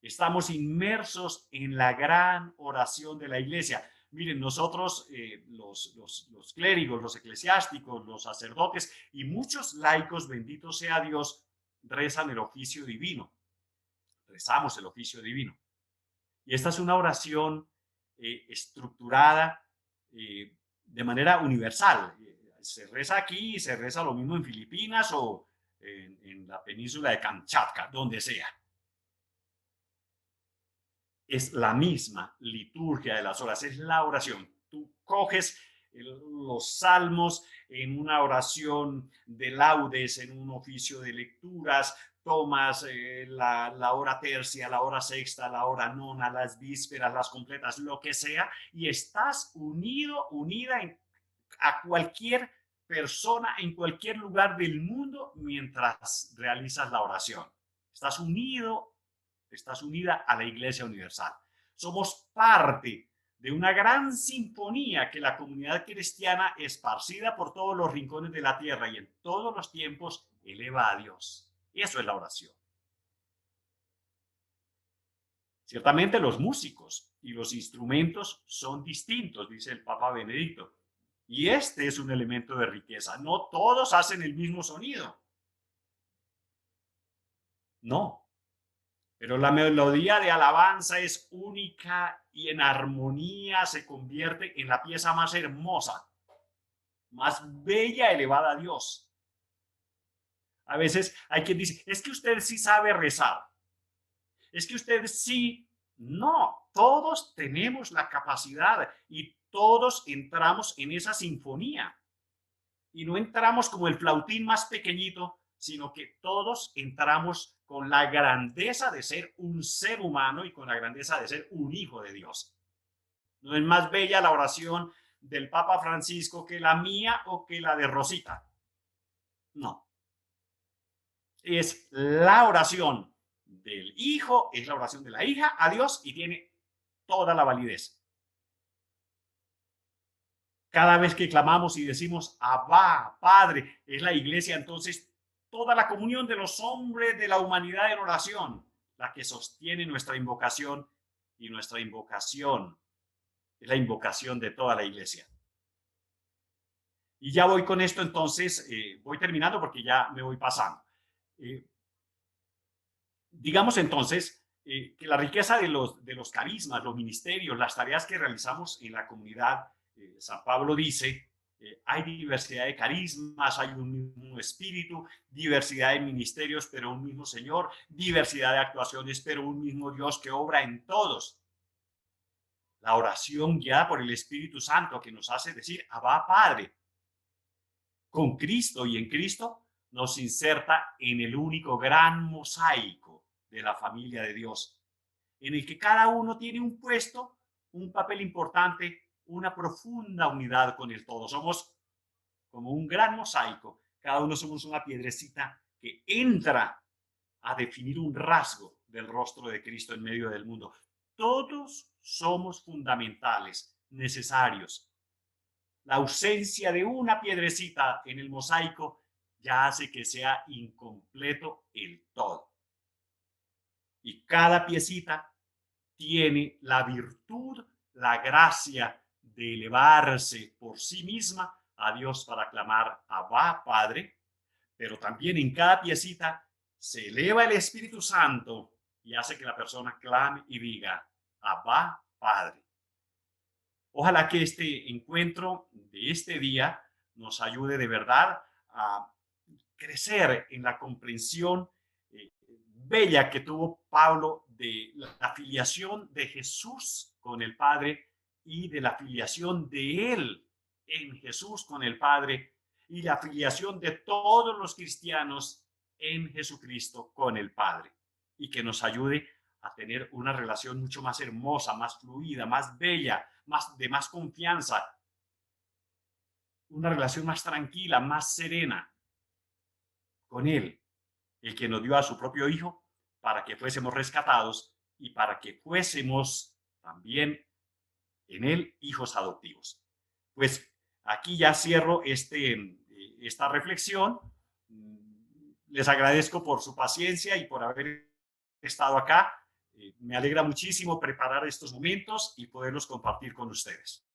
Estamos inmersos en la gran oración de la iglesia. Miren, nosotros, los clérigos, los eclesiásticos, los sacerdotes y muchos laicos, bendito sea Dios, rezan el oficio divino. Rezamos el oficio divino. Y esta es una oración estructurada de manera universal. Se reza aquí y se reza lo mismo en Filipinas o en la península de Kamchatka, donde sea. Es la misma liturgia de las horas, es la oración. Tú coges los salmos en una oración de laudes, en un oficio de lecturas, tomas la hora tercia, la hora sexta, la hora nona, las vísperas, las completas, lo que sea, y estás unida a cualquier persona en cualquier lugar del mundo mientras realizas la oración. Estás unida a la Iglesia Universal. Somos parte de una gran sinfonía que la comunidad cristiana, esparcida por todos los rincones de la tierra y en todos los tiempos, eleva a Dios. Y eso es la oración. Ciertamente los músicos y los instrumentos son distintos, dice el Papa Benedicto. Y este es un elemento de riqueza. No todos hacen el mismo sonido. No. Pero la melodía de alabanza es única y en armonía se convierte en la pieza más hermosa, más bella, elevada a Dios. A veces hay quien dice, es que usted sí sabe rezar. Es que usted sí. No, todos tenemos la capacidad y todos entramos en esa sinfonía. Y no entramos como el flautín más pequeñito, sino que todos entramos con la grandeza de ser un ser humano y con la grandeza de ser un hijo de Dios. No es más bella la oración del Papa Francisco que la mía o que la de Rosita. No. Es la oración del hijo, es la oración de la hija a Dios y tiene toda la validez. Cada vez que clamamos y decimos Abba, Padre, es la iglesia, entonces toda la comunión de los hombres de la humanidad en oración, la que sostiene nuestra invocación, y nuestra invocación es la invocación de toda la iglesia. Y ya voy con esto, entonces voy terminando porque ya me voy pasando. Digamos entonces que la riqueza de los carismas, los ministerios, las tareas que realizamos en la comunidad, San Pablo dice, hay diversidad de carismas, hay un mismo espíritu, diversidad de ministerios, pero un mismo Señor, diversidad de actuaciones, pero un mismo Dios que obra en todos. La oración guiada por el Espíritu Santo que nos hace decir, Abba, Padre, con Cristo y en Cristo nos inserta en el único gran mosaico de la familia de Dios, en el que cada uno tiene un puesto, un papel importante, una profunda unidad con el todo. Somos como un gran mosaico, cada uno somos una piedrecita que entra a definir un rasgo del rostro de Cristo en medio del mundo. Todos somos fundamentales, necesarios. La ausencia de una piedrecita en el mosaico ya hace que sea incompleto el todo. Y cada piecita tiene la virtud, la gracia de elevarse por sí misma a Dios para clamar Abba, Padre, pero también en cada piecita se eleva el Espíritu Santo y hace que la persona clame y diga Abba, Padre. Ojalá que este encuentro de este día nos ayude de verdad a crecer en la comprensión bella que tuvo Pablo de la filiación de Jesús con el Padre y de la filiación de él en Jesús con el Padre y la filiación de todos los cristianos en Jesucristo con el Padre. Y que nos ayude a tener una relación mucho más hermosa, más fluida, más bella, de más confianza, una relación más tranquila, más serena con Él, el que nos dio a su propio Hijo para que fuésemos rescatados y para que fuésemos también en Él hijos adoptivos. Pues aquí ya cierro esta reflexión. Les agradezco por su paciencia y por haber estado acá. Me alegra muchísimo preparar estos momentos y poderlos compartir con ustedes.